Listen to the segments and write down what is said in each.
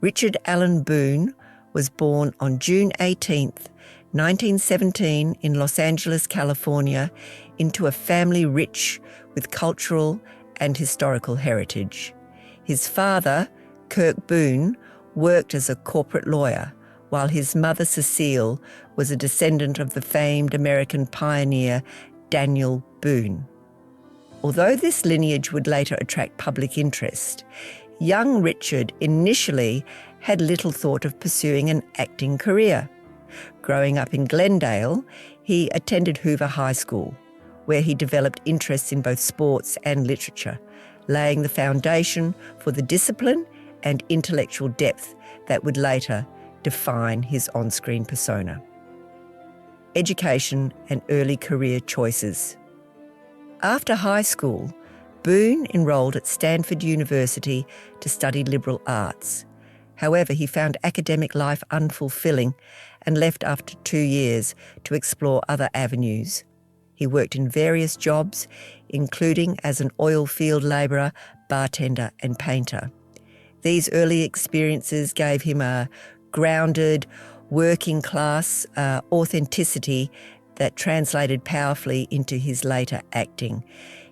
Richard Allen Boone was born on June 18th, 1917 in Los Angeles, California, into a family rich with cultural and historical heritage. His father, Kirk Boone, worked as a corporate lawyer, while his mother, Cecile, was a descendant of the famed American pioneer Daniel Boone. Although this lineage would later attract public interest, young Richard initially had little thought of pursuing an acting career. Growing up in Glendale, he attended Hoover High School, where he developed interests in both sports and literature, laying the foundation for the discipline and intellectual depth that would later define his on-screen persona. Education and early career choices. After high school, Boone enrolled at Stanford University to study liberal arts. However, he found academic life unfulfilling and left after 2 years to explore other avenues. He worked in various jobs, including as an oil field labourer, bartender and painter. These early experiences gave him a grounded, working-class authenticity that translated powerfully into his later acting.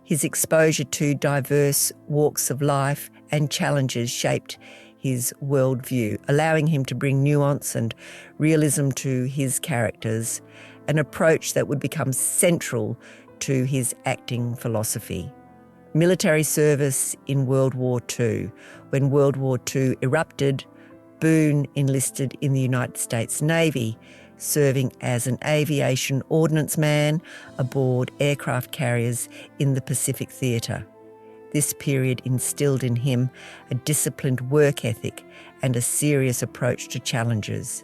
His exposure to diverse walks of life and challenges shaped his worldview, allowing him to bring nuance and realism to his characters, an approach that would become central to his acting philosophy. Military service in World War II. When World War II erupted, Boone enlisted in the United States Navy, serving as an aviation ordnance man aboard aircraft carriers in the Pacific Theatre. This period instilled in him a disciplined work ethic and a serious approach to challenges.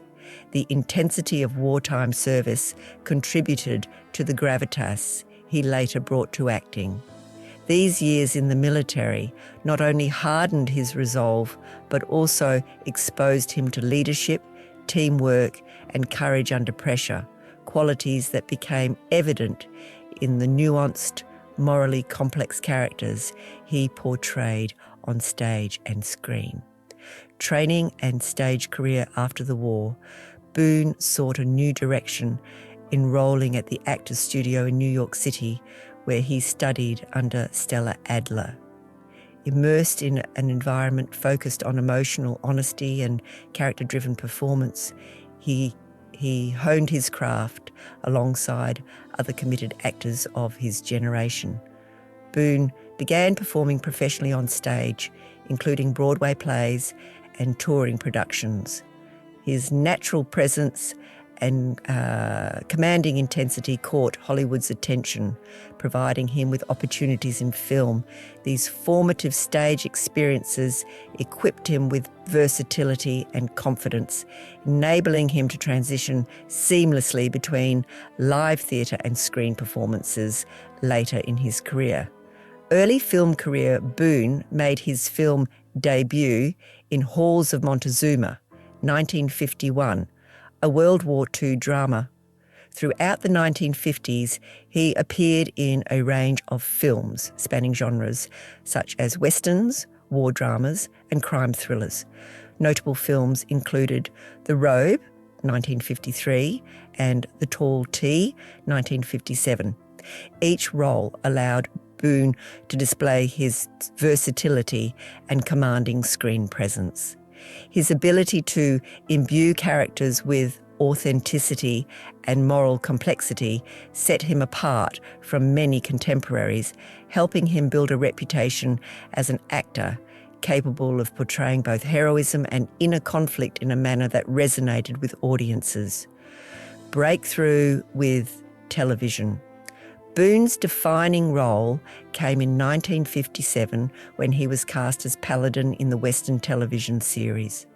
The intensity of wartime service contributed to the gravitas he later brought to acting. These years in the military not only hardened his resolve, but also exposed him to leadership, teamwork, and courage under pressure, qualities that became evident in the nuanced, morally complex characters he portrayed on stage and screen. Training and stage career after the war, Boone sought a new direction, enrolling at the Actors Studio in New York City, where he studied under Stella Adler. Immersed in an environment focused on emotional honesty and character-driven performance, he honed his craft alongside other committed actors of his generation. Boone began performing professionally on stage, including Broadway plays and touring productions. His natural presence and commanding intensity caught Hollywood's attention, providing him with opportunities in film. These formative stage experiences equipped him with versatility and confidence, enabling him to transition seamlessly between live theatre and screen performances later in his career. Early film career, Boone made his film debut in Halls of Montezuma, 1951, a World War II drama. Throughout the 1950s, he appeared in a range of films spanning genres such as westerns, war dramas, and crime thrillers. Notable films included The Robe, 1953, and The Tall T, 1957. Each role allowed Boone to display his versatility and commanding screen presence. His ability to imbue characters with authenticity and moral complexity set him apart from many contemporaries, helping him build a reputation as an actor capable of portraying both heroism and inner conflict in a manner that resonated with audiences. Breakthrough with television. Boone's defining role came in 1957 when he was cast as Paladin in the Western television series.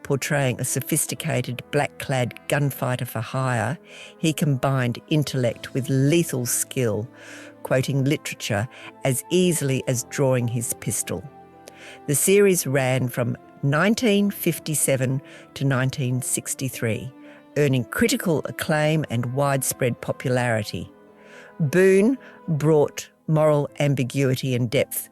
Portraying a sophisticated, black-clad gunfighter for hire, he combined intellect with lethal skill, quoting literature as easily as drawing his pistol. The series ran from 1957 to 1963, earning critical acclaim and widespread popularity. Boone brought moral ambiguity and depth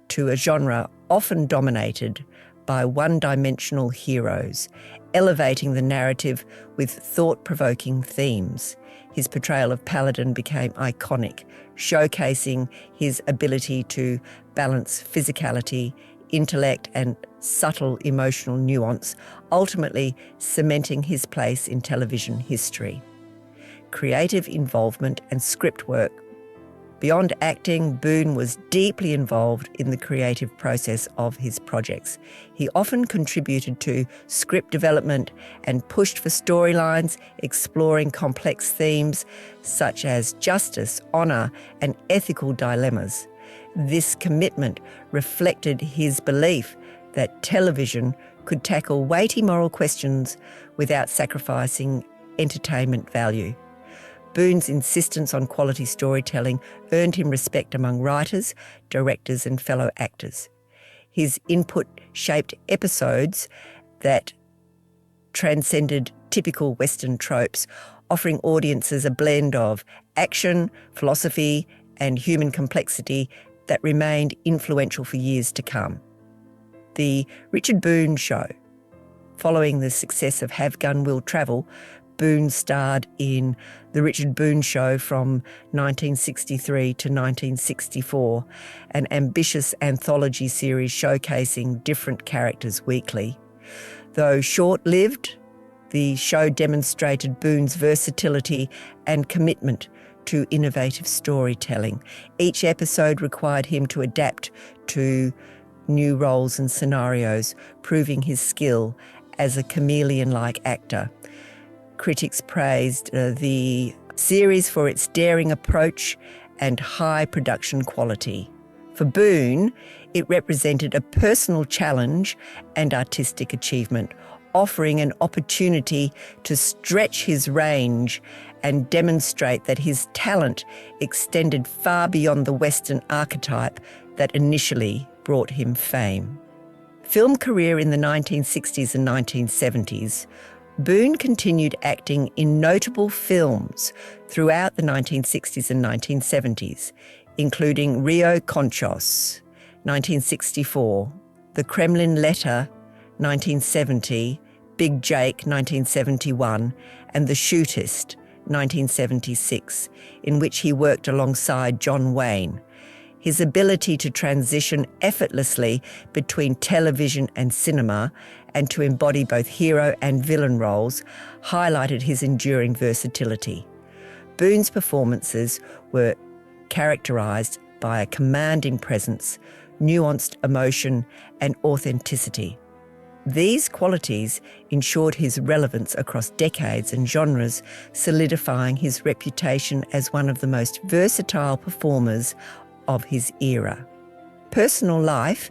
to a genre often dominated by one-dimensional heroes, elevating the narrative with thought-provoking themes. His portrayal of Paladin became iconic, showcasing his ability to balance physicality, intellect and subtle emotional nuance, ultimately cementing his place in television history. Creative involvement and script work. Beyond acting, Boone was deeply involved in the creative process of his projects. He often contributed to script development and pushed for storylines exploring complex themes such as justice, honour, and ethical dilemmas. This commitment reflected his belief that television could tackle weighty moral questions without sacrificing entertainment value. Boone's insistence on quality storytelling earned him respect among writers, directors and fellow actors. His input shaped episodes that transcended typical Western tropes, offering audiences a blend of action, philosophy and human complexity that remained influential for years to come. The Richard Boone Show. Following the success of Have Gun Will Travel, Boone starred in The Richard Boone Show from 1963 to 1964, an ambitious anthology series showcasing different characters weekly. Though short-lived, the show demonstrated Boone's versatility and commitment to innovative storytelling. Each episode required him to adapt to new roles and scenarios, proving his skill as a chameleon-like actor. Critics praised the series for its daring approach and high production quality. For Boone, it represented a personal challenge and artistic achievement, offering an opportunity to stretch his range and demonstrate that his talent extended far beyond the Western archetype that initially brought him fame. Film career in the 1960s and 1970s, Boone continued acting in notable films throughout the 1960s and 1970s, including Rio Conchos, 1964, The Kremlin Letter, 1970, Big Jake, 1971, and The Shootist, 1976, in which he worked alongside John Wayne. His ability to transition effortlessly between television and cinema and to embody both hero and villain roles highlighted his enduring versatility. Boone's performances were characterised by a commanding presence, nuanced emotion and authenticity. These qualities ensured his relevance across decades and genres, solidifying his reputation as one of the most versatile performers of his era. Personal life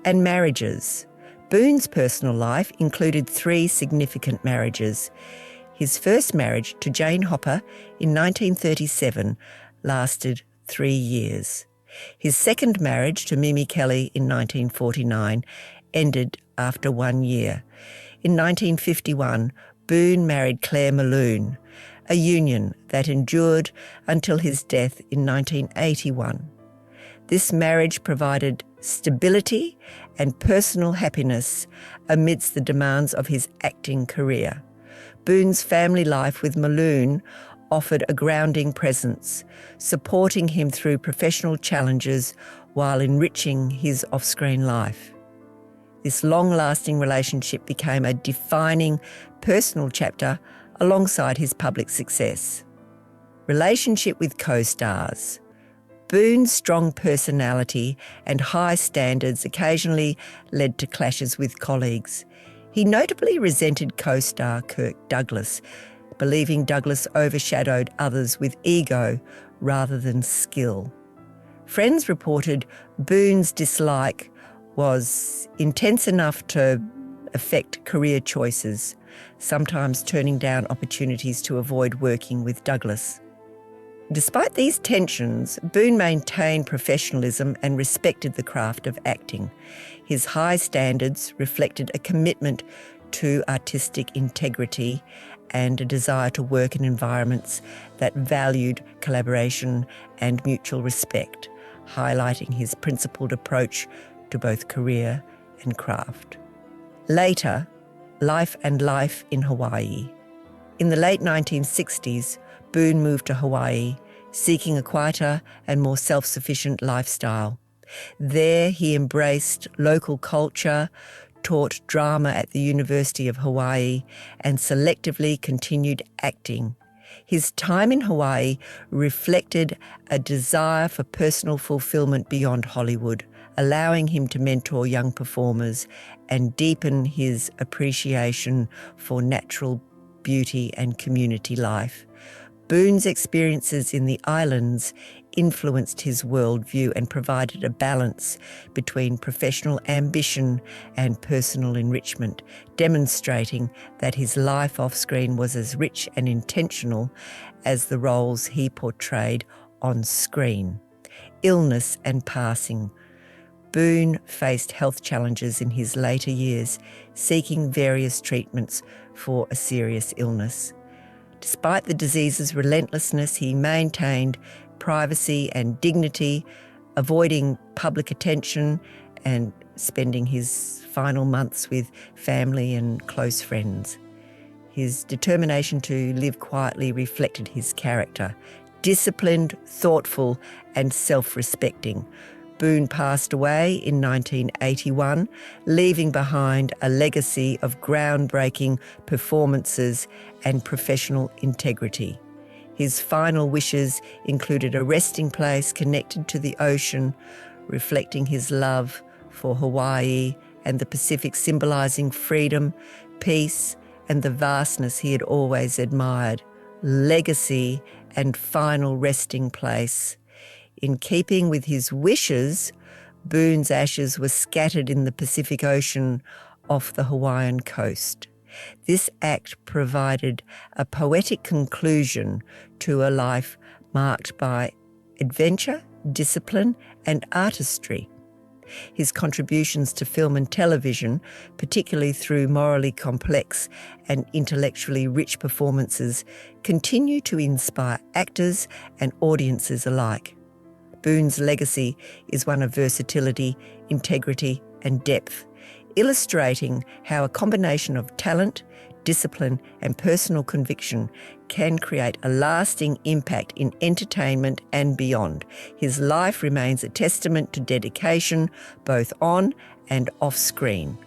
and marriages. Boone's personal life included 3 significant marriages. His first marriage to Jane Hopper in 1937 lasted 3 years. His second marriage to Mimi Kelly in 1949 ended after 1 year. In 1951, Boone married Claire Malone, a union that endured until his death in 1981. This marriage provided stability and personal happiness amidst the demands of his acting career. Boone's family life with Malone offered a grounding presence, supporting him through professional challenges while enriching his off-screen life. This long-lasting relationship became a defining personal chapter alongside his public success. Relationship with co-stars. Boone's strong personality and high standards occasionally led to clashes with colleagues. He notably resented co-star Kirk Douglas, believing Douglas overshadowed others with ego rather than skill. Friends reported Boone's dislike was intense enough to affect career choices, sometimes turning down opportunities to avoid working with Douglas. Despite these tensions, Boone maintained professionalism and respected the craft of acting. His high standards reflected a commitment to artistic integrity and a desire to work in environments that valued collaboration and mutual respect, highlighting his principled approach to both career and craft. Later, life in Hawaii. In the late 1960s, Boone moved to Hawaii, seeking a quieter and more self-sufficient lifestyle. There he embraced local culture, taught drama at the University of Hawaii, and selectively continued acting. His time in Hawaii reflected a desire for personal fulfillment beyond Hollywood, allowing him to mentor young performers and deepen his appreciation for natural beauty and community life. Boone's experiences in the islands influenced his worldview and provided a balance between professional ambition and personal enrichment, demonstrating that his life off-screen was as rich and intentional as the roles he portrayed on screen. Illness and passing. Boone faced health challenges in his later years, seeking various treatments for a serious illness. Despite the disease's relentlessness, he maintained privacy and dignity, avoiding public attention and spending his final months with family and close friends. His determination to live quietly reflected his character, disciplined, thoughtful, and self-respecting. Boone passed away in 1981, leaving behind a legacy of groundbreaking performances and professional integrity. His final wishes included a resting place connected to the ocean, reflecting his love for Hawaii and the Pacific, symbolising freedom, peace, and the vastness he had always admired. Legacy and final resting place. In keeping with his wishes, Boone's ashes were scattered in the Pacific Ocean off the Hawaiian coast. This act provided a poetic conclusion to a life marked by adventure, discipline, and artistry. His contributions to film and television, particularly through morally complex and intellectually rich performances, continue to inspire actors and audiences alike. Boone's legacy is one of versatility, integrity, and depth, illustrating how a combination of talent, discipline, and personal conviction can create a lasting impact in entertainment and beyond. His life remains a testament to dedication, both on and off screen.